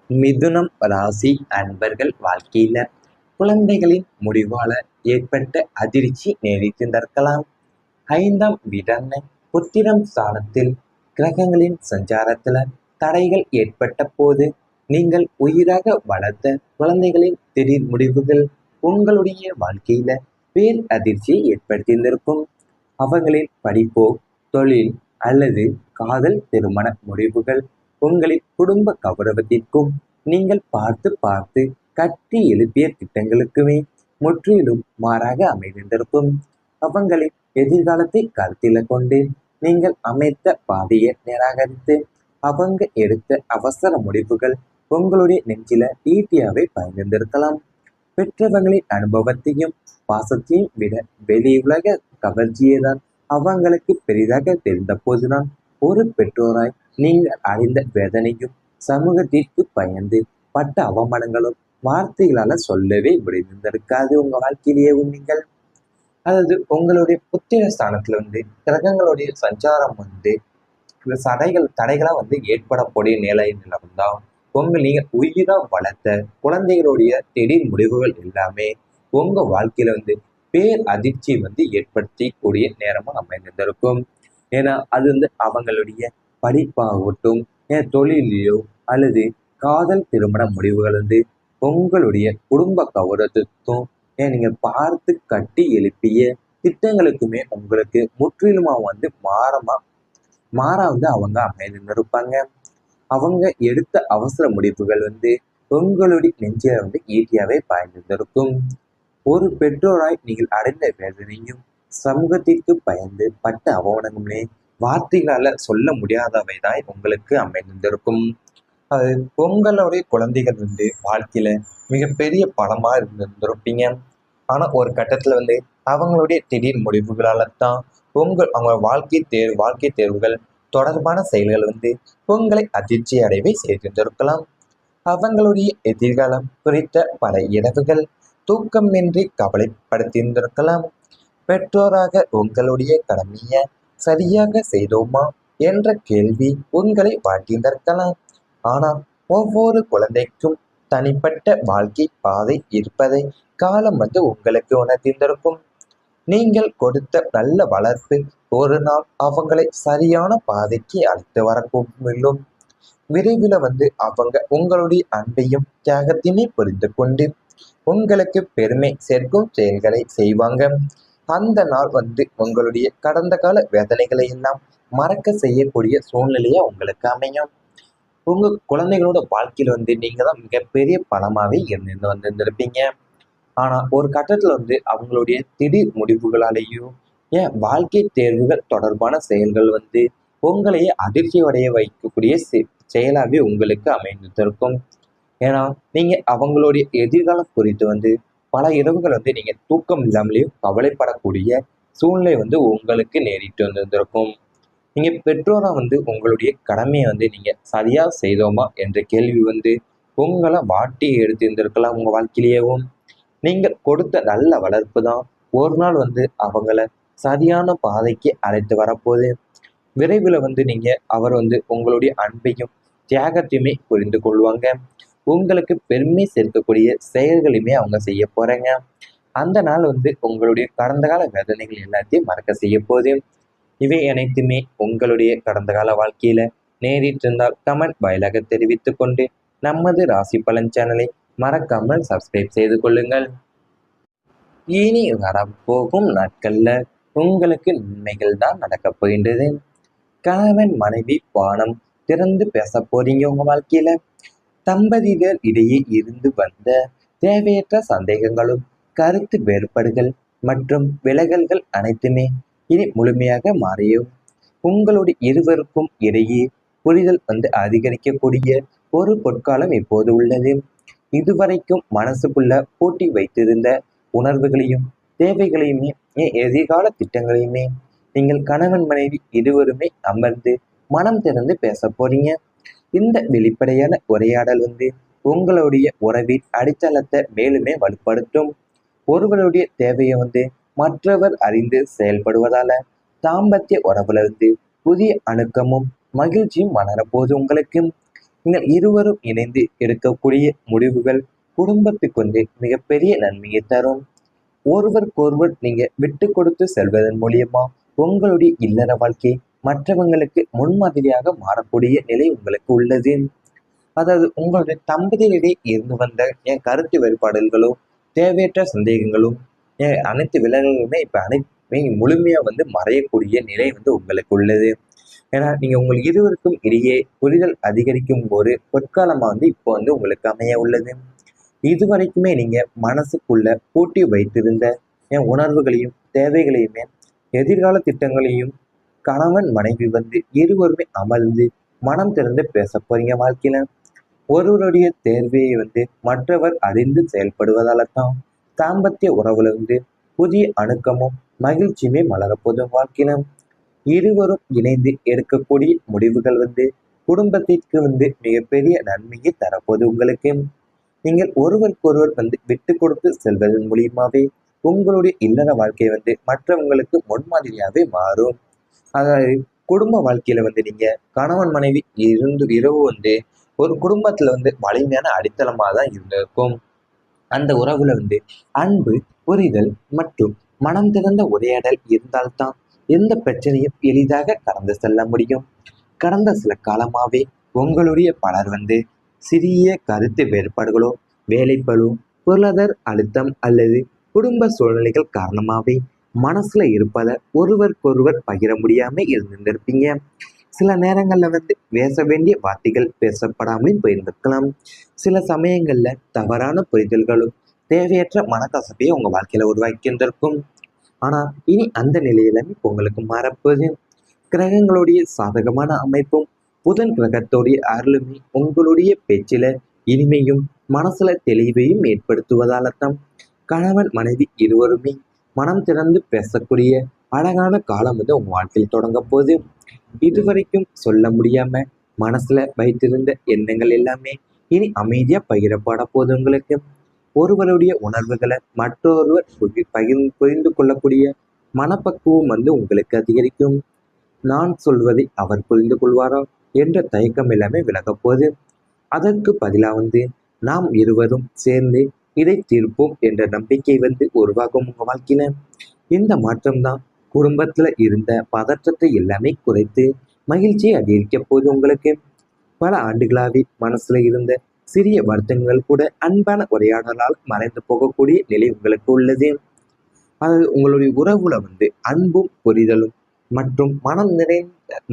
மிதுனம் ராசி அன்பர்கள் வாழ்க்கையில குழந்தைகளின் முடிவால ஏற்பட்ட அதிர்ச்சி நீடித்திருக்கலாம். 5ஆம் வீடான புத்திரம் ஸ்தானத்தில் கிரகங்களின் சஞ்சாரத்துல தடைகள் ஏற்பட்ட போது நீங்கள் உயிராக வளர்த்த குழந்தைகளின் திடீர் முடிவுகள் உங்களுடைய வாழ்க்கையில பேர் அதிர்ச்சியை ஏற்படுத்தியிருந்திருக்கும். அவர்களின் படிப்போ, தொழில் அல்லது காதல் திருமண முடிவுகள் உங்களின் குடும்ப கௌரவத்திற்கும் நீங்கள் பார்த்து பார்த்து கட்டி எழுப்பிய திட்டங்களுக்குமே முற்றிலும் மாறாக அமைந்திருக்கும். அவங்களின் எதிர்காலத்தை கருத்தில் கொண்டு நீங்கள் அமைத்த பாதையை நிராகரித்து அவங்க எடுத்த அவசர முடிவுகள் உங்களுடைய நெஞ்சில ஈட்டியாவை பயந்திருக்கலாம். பெற்றவங்களின் அனுபவத்தையும் பாசத்தையும் விட வெளி உலக கவர்ச்சியேதான் அவங்களுக்கு பெரிதாக தெரிந்த போதுதான் ஒரு பெற்றோராய் நீங்கள் அடைந்த வேதனையும் சமூகத்திற்கு பயந்து பட்ட அவமானங்களும் வார்த்தைகளால சொல்லவே முடிந்திருக்காது உங்க வாழ்க்கையிலேயே. நீங்கள் அதாவது உங்களுடைய புத்திர ஸ்தானத்துல கிரகங்களுடைய சஞ்சாரம் தடைகளா ஏற்படக்கூடிய நிலையில தான் நீங்க உயிரா வளர்த்த குழந்தைகளுடைய திடீர் முடிவுகள் எல்லாமே உங்க வாழ்க்கையில பேர் அதிர்ச்சி ஏற்படுத்தி கூடிய நேரமா அமைந்திருக்கும். ஏன்னா அது அவங்களுடைய படிப்பாகட்டும், தொழிலையோ அல்லது காதல் திருமண முடிவுகள் உங்களுடைய குடும்ப கௌரவத்துக்கும் நீங்க பார்த்து கட்டி எழுப்பிய திட்டங்களுக்குமே உங்களுக்கு முற்றிலுமா மாறா அவங்க அமைந்திருப்பாங்க. அவங்க எடுத்த அவசர முடிவுகள் உங்களுடைய நெஞ்சில ஈட்டியாவே பாய்ந்திருக்கும். ஒரு பெற்றோராய் நீங்கள் அடைந்த வேதனையும் சமூகத்திற்கு பயந்து பட்ட அவமானங்களே வார்த்தைகளால சொல்ல முடியாதவைதான் உங்களுக்கு அமைந்திருக்கும். அது உங்களுடைய குழந்தைகள் வாழ்க்கையில மிகப்பெரிய பலமா இருந்திருப்பீங்க. ஆனா ஒரு கட்டத்துல அவங்களுடைய திடீர் முடிவுகளால தான் அவங்க வாழ்க்கை தேர்வுகள் தொடர்பான செயல்கள் உங்களை அதிர்ச்சி அடைவை செய்திருக்கலாம். அவங்களுடைய எதிர்காலம் குறித்த பல இரவுகள் தூக்கமின்றி கவலைப்படுத்தியிருந்திருக்கலாம். பெற்றோராக உங்களுடைய கடமையை சரியாக செய்தோமா என்ற கேள்வி உங்களை வாட்டியிருந்திருக்கலாம். ஆனால் ஒவ்வொரு குழந்தைக்கும் தனிப்பட்ட வாழ்க்கை பாதை இருப்பதை காலம் உங்களுக்கு உணர்ந்திருக்கும். நீங்கள் கொடுத்த நல்ல வளர்ப்பு ஒரு நாள் அவங்களை சரியான பாதைக்கு அழைத்து வரக்கூடும். விரைவில் அவங்க உங்களுடைய அன்பையும் தியாகத்தையுமே புரிந்து கொண்டு உங்களுக்கு பெருமை சேர்க்கும் செயல்களை செய்வாங்க. அந்த நாள் உங்களுடைய கடந்த கால வேதனைகளை எல்லாம் மறக்க செய்யக்கூடிய சூழ்நிலையை உங்களுக்கு அமையும். உங்க குழந்தைகளோட வாழ்க்கையில நீங்க தான் மிகப்பெரிய பணமாவே வந்திருந்திருப்பீங்க. ஆனா ஒரு கட்டத்துல அவங்களுடைய திடீர் முடிவுகளாலேயோ ஏன் வாழ்க்கை தேர்வுகள் தொடர்பான செயல்கள் உங்களையே அதிர்ச்சி அடைய வைக்கக்கூடிய செயலாகவே உங்களுக்கு அமைந்திருக்கும். ஏன்னா நீங்க அவங்களுடைய எதிர்காலம் குறித்து பல இரவுகள் நீங்க தூக்கம் இல்லாமலேயும் கவலைப்படக்கூடிய சூழ்நிலை உங்களுக்கு நேரிட்டு வந்திருந்திருக்கும். நீங்க பெற்றோரா உங்களுடைய கடமையை நீங்க சரியா செய்தோமா என்ற கேள்வி உங்களை வாட்டி எடுத்திருந்திருக்கலாம். உங்க வாழ்க்கையிலேயும் நீங்கள் கொடுத்த நல்ல வளர்ப்பு தான் ஒரு நாள் அவங்கள சரியான பாதைக்கு அழைத்து வரப்போகுது. விரைவில் நீங்க அவர் உங்களுடைய அன்பையும் தியாகத்தையுமே புரிந்து கொள்வாங்க. உங்களுக்கு பெருமை சேர்க்கக்கூடிய செயல்களையுமே அவங்க செய்ய போறாங்க. அந்த நாள் உங்களுடைய கடந்த கால வேதனைகள் எல்லாத்தையும் மறக்க செய்ய போகுது. இவை அனைத்துமே உங்களுடைய கடந்த கால வாழ்க்கையில நேரிட்டு இருந்தால் கமெண்ட் வாயிலாக தெரிவித்து கொண்டு நமது ராசி பலன் சேனலை மறக்காமல் சப்ஸ்கிரைப் செய்து கொள்ளுங்கள். இனி வரப்போகும் நாட்கள்ல உங்களுக்கு நன்மைகள் தான் நடக்கப் போகின்றது. கணவன் மனைவி பானம் திறந்து பேச போறீங்க. உங்க வாழ்க்கையில தம்பதிகள் இடையே இருந்து வந்த தேவையற்ற சந்தேகங்களும் கருத்து வேறுபாடுகள் மற்றும் விலகல்கள் அனைத்துமே இனி முழுமையாக மாறியும் உங்களுடைய இருவருக்கும் இடையே புரிதல் அதிகரிக்கக்கூடிய ஒரு பொற்காலம் இப்போது உள்ளது. இதுவரைக்கும் மனசுக்குள்ள பூட்டி வைத்திருந்த உணர்வுகளையும் தேவைகளையுமே எதிர்கால திட்டங்களையுமே நீங்கள் கணவன் மனைவி இருவருமே அமர்ந்து மனம் திறந்து பேச போறீங்க. இந்த வெளிப்படையான உரையாடல் உங்களுடைய உறவின் அடித்தளத்தை மேலுமே வலுப்படுத்தும். ஒருவருடைய தேவையை மற்றவர் அறிந்து செயல்படுவதால தாம்பத்திய உறவுல புதிய அணுக்கமும் மகிழ்ச்சியும் வளரப்போது உங்களுக்கு. நீங்கள் இருவரும் இணைந்து எடுக்கக்கூடிய முடிவுகள் குடும்பத்துக்கு வந்து மிகப்பெரிய நன்மையை தரும். ஒருவருக்கொருவர் நீங்க விட்டு கொடுத்து செல்வதன் மூலியமா உங்களுடைய இல்லற வாழ்க்கை மற்றவங்களுக்கு முன்மாதிரியாக மாறக்கூடிய நிலை உங்களுக்கு உள்ளது. அதாவது உங்களுடைய தம்பதியிடையே இருந்து வந்த என் கருத்து வேறுபாடுகளும் தேவையற்ற சந்தேகங்களும் அனைத்து விலகல்களுமே இப்ப அனைத்துமே முழுமையா வந்து மறையக்கூடிய நிலை வந்து உங்களுக்கு உள்ளது. ஏன்னா நீங்க உங்கள் இருவருக்கும் இடையே புரிதல் அதிகரிக்கும் ஒரு பொற்காலமா வந்து இப்போ வந்து உங்களுக்கு அமைய உள்ளது. இதுவரைக்குமே நீங்க மனசுக்குள்ள பூட்டி வைத்திருந்த என் உணர்வுகளையும் தேவைகளையுமே எதிர்கால திட்டங்களையும் கணவன் மனைவி வந்து இருவருமே அமர்ந்து மனம் திறந்து பேச போறீங்க வாழ்க்கையில. ஒருவருடைய தேர்வையை வந்து மற்றவர் அறிந்து செயல்படுவதால தான் தாம்பத்திய உறவுல வந்து புதிய அணுக்கமும் மகிழ்ச்சியுமே மலரப்போதும் வாழ்க்கையில. இருவரும் இணைந்து எடுக்கக்கூடிய முடிவுகள் வந்து குடும்பத்திற்கு வந்து மிகப்பெரிய நன்மையை தரப்போது உங்களுக்கு. நீங்கள் ஒருவருக்கொருவர் வந்து விட்டு கொடுத்து செல்வதன் மூலியமாவே உங்களுடைய இல்லற வாழ்க்கை வந்து மற்றவங்களுக்கு முன்மாதிரியாவே மாறும். அதாவது குடும்ப வாழ்க்கையில வந்து நீங்க கணவன் மனைவி இரவு வந்து ஒரு குடும்பத்துல வந்து வலிமையான அடித்தளமா தான் இருந்திருக்கும். அந்த உறவுல வந்து அன்பு, புரிதல் மற்றும் மனம் திறந்த உரையாடல் இருந்தால்தான் எந்த பிரச்சனையும் எளிதாக கடந்து செல்ல முடியும். கடந்த சில காலமாவே உங்களுடைய பலர் வந்து சிறிய கருத்து வேறுபாடுகளோ, வேலைப்பளு, பொருளாதார அழுத்தம் அல்லது குடும்ப சூழ்நிலைகள் காரணமாவே மனசுல இருப்பதை ஒருவருக்கொருவர் பகிர முடியாம இருந்திருப்பீங்க. சில நேரங்கள்ல வந்து பேச வேண்டிய வார்த்தைகள் பேசப்படாமலும் போயிருந்திருக்கலாம். சில சமயங்கள்ல தவறான புரிதல்களும் தேவையற்ற மனக்கசப்பையும் உங்க வாழ்க்கையில உருவாக்கியிருந்திருக்கும். ஆனா இனி அந்த நிலையில உங்களுக்கு மாறப்போகுது. கிரகங்களுடைய சாதகமான அமைப்பும் புதன் கிரகத்தோடைய அருளுமே உங்களுடைய பேச்சில இனிமையும் மனசுல தெளிவையும் ஏற்படுத்துவதால தான் கணவன் மனைவி இருவருமே மனம் திறந்து பேசக்கூடிய அழகான காலம் வந்து உங்க வாழ்க்கையில் தொடங்க போகுது. இதுவரைக்கும் சொல்ல முடியாம மனசுல வைத்திருந்த எண்ணங்கள் எல்லாமே இனி அமைதியா பகிரப்பட போது உங்களுக்கு. ஒருவருடைய உணர்வுகளை மற்றொருவர் புரிந்து கொள்ளக்கூடிய மனப்பக்குவம் வந்து உங்களுக்கு அதிகரிக்கும். நான் சொல்வதை அவர் புரிந்து கொள்வாரா என்ற தயக்கம் எல்லாமே விலகப் போகுது. அதற்கு பதிலாக வந்து நாம் இருவரும் சேர்ந்து இதை தீர்ப்போம் என்ற நம்பிக்கை வந்து உருவாகும் உங்க வாழ்க்கையில. இந்த மாற்றம் தான் குடும்பத்துல இருந்த பதற்றத்தை எல்லாமே குறைத்து மகிழ்ச்சியை அதிகரிக்க போகுது உங்களுக்கு. பல ஆண்டுகளாவே மனசுல இருந்த சிறிய வருத்தங்கள் கூட அன்பான உரையாடலால் மறைந்து போகக்கூடிய நிலை உங்களுக்கு உள்ளது. அது உங்களுடைய உறவுல வந்து அன்பும் புரிதலும் மற்றும்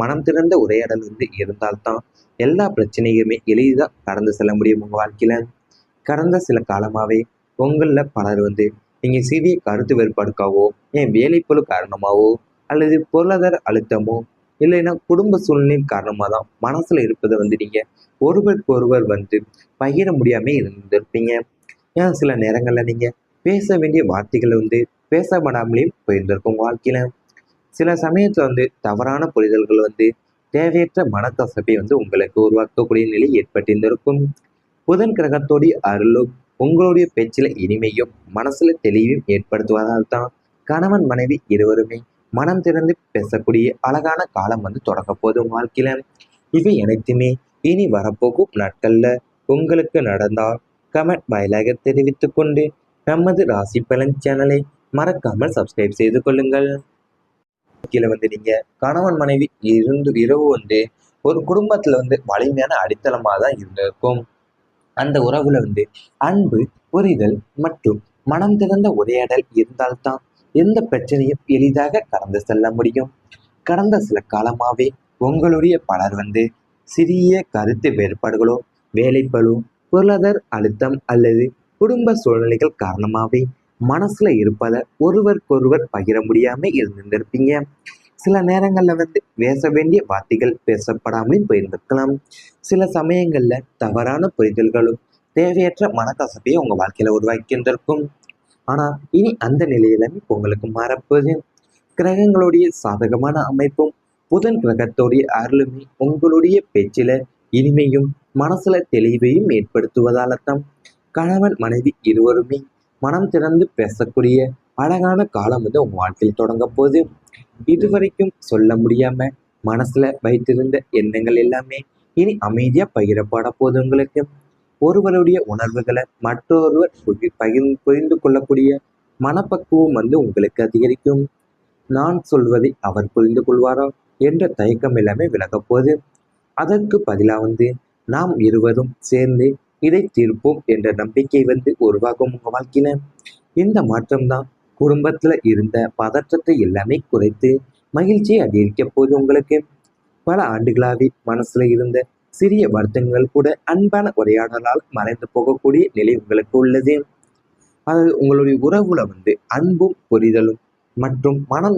மனம் திறந்த உரையாடல் வந்து இருந்தால்தான் எல்லா பிரச்சனையுமே எளிதாக கடந்து செல்ல முடியும் உங்க வாழ்க்கையில. கடந்த சில காலமாவே உங்கள பலர் வந்து நீங்க சிறிய கருத்து வேறுபாடுக்காவோ, ஏன் வேலைப்பளு காரணமாவோ அல்லது பொருளாதார அழுத்தமோ இல்லைன்னா குடும்ப சூழ்நிலையின் காரணமாக தான் மனசுல இருப்பதை வந்து நீங்க ஒருவருக்கு ஒருவர் வந்து பகிர முடியாம இருந்திருப்பீங்க. ஏன் சில நேரங்கள்ல நீங்க பேச வேண்டிய வார்த்தைகளை வந்து பேசப்படாமலேயும் போயிருந்திருக்கும் வாழ்க்கையில. சில சமயத்துல வந்து தவறான புரிதல்கள் வந்து தேவையற்ற மனக்கசப்பை வந்து உங்களுக்கு உருவாக்கக்கூடிய நிலை ஏற்பட்டிருந்திருக்கும். புதன் கிரகத்தோடைய அருளும் உங்களுடைய பேச்சில இனிமையும் மனசுல தெளிவையும் ஏற்படுத்துவதால் தான் கணவன் மனைவி இருவருமே மனம் திறந்து பேசக்கூடிய அழகான காலம் வந்து தொடக்க போதும் வாழ்க்கையில. இவை அனைத்துமே இனி வரப்போகும் நாட்கள்ல உங்களுக்கு நடந்தால் கமெண்ட் வாயிலாக தெரிவித்துக் கொண்டு நமது ராசி பலன் சேனலை மறக்காமல் சப்ஸ்கிரைப் செய்து கொள்ளுங்கள். கீழே வந்து நீங்க கணவன் மனைவி இரவு வந்து ஒரு குடும்பத்துல வந்து வலிமையான அடித்தளமா தான் இருந்திருக்கும். அந்த உறவுல வந்து அன்பு, புரிதல் மற்றும் மனம் திறந்த உரையாடல் இருந்தால்தான் எந்த பிரச்சனையும் எளிதாக கடந்து செல்ல முடியும். கடந்த சில காலமாவே உங்களுடைய பலர் வந்து சிறிய கருத்து வேறுபாடுகளோ, வேலைப்பளு, பொருளாதார அழுத்தம் அல்லது குடும்ப சூழ்நிலைகள் காரணமாவே மனசுல இருப்பதை ஒருவருக்கொருவர் பகிர முடியாம இருந்திருப்பீங்க. சில நேரங்கள்ல வந்து பேச வேண்டிய வார்த்தைகள் பேசப்படாமலும் போயிருந்திருக்கலாம். சில சமயங்கள்ல தவறான புரிதல்களும் தேவையற்ற மனக்கசப்பையும் உங்க வாழ்க்கையில உருவாக்கியிருந்திருக்கும். ஆனா இனி அந்த நிலையில உங்களுக்கு மாறப்போகுது. கிரகங்களுடைய சாதகமான அமைப்பும் புதன் கிரகத்தோடைய அருளுமே உங்களுடைய பேச்சில இனிமையும் மனசுல தெளிவையும் ஏற்படுத்துவதால தான் கணவன் மனைவி இருவருமே மனம் திறந்து பேசக்கூடிய அழகான காலம் வந்து உங்க வாழ்க்கையில் தொடங்க போகுது. இதுவரைக்கும் சொல்ல முடியாம மனசுல வைத்திருந்த எண்ணங்கள் எல்லாமே இனி அமைதியா பகிரப்பட போது உங்களுக்கு. ஒருவருடைய உணர்வுகளை மற்றொருவர் புரிந்து கொள்ளக்கூடிய மனப்பக்குவம் உங்களுக்கு அதிகரிக்கும். நான் சொல்வதை அவர் புரிந்து கொள்வாரா என்ற தயக்கம் எல்லாமே விலகப் போகுது. அதற்கு பதிலா நாம் இருவரும் சேர்ந்து இதை தீர்ப்போம் என்ற நம்பிக்கை உருவாகும் உங்க வாழ்க்கையில. இந்த மாற்றம் தான் குடும்பத்துல இருந்த பதற்றத்தை எல்லாமே குறைத்து மகிழ்ச்சியை அதிகரிக்க போகுது உங்களுக்கு. பல ஆண்டுகளாவே மனசுல இருந்த சிறிய வருத்தங்கள் கூட அன்பான உரையாடலால் மறைந்து போகக்கூடிய நிலை உங்களுக்கு உள்ளது. அது உங்களுடைய உறவுல அன்பும் புரிதலும் மற்றும் மனம்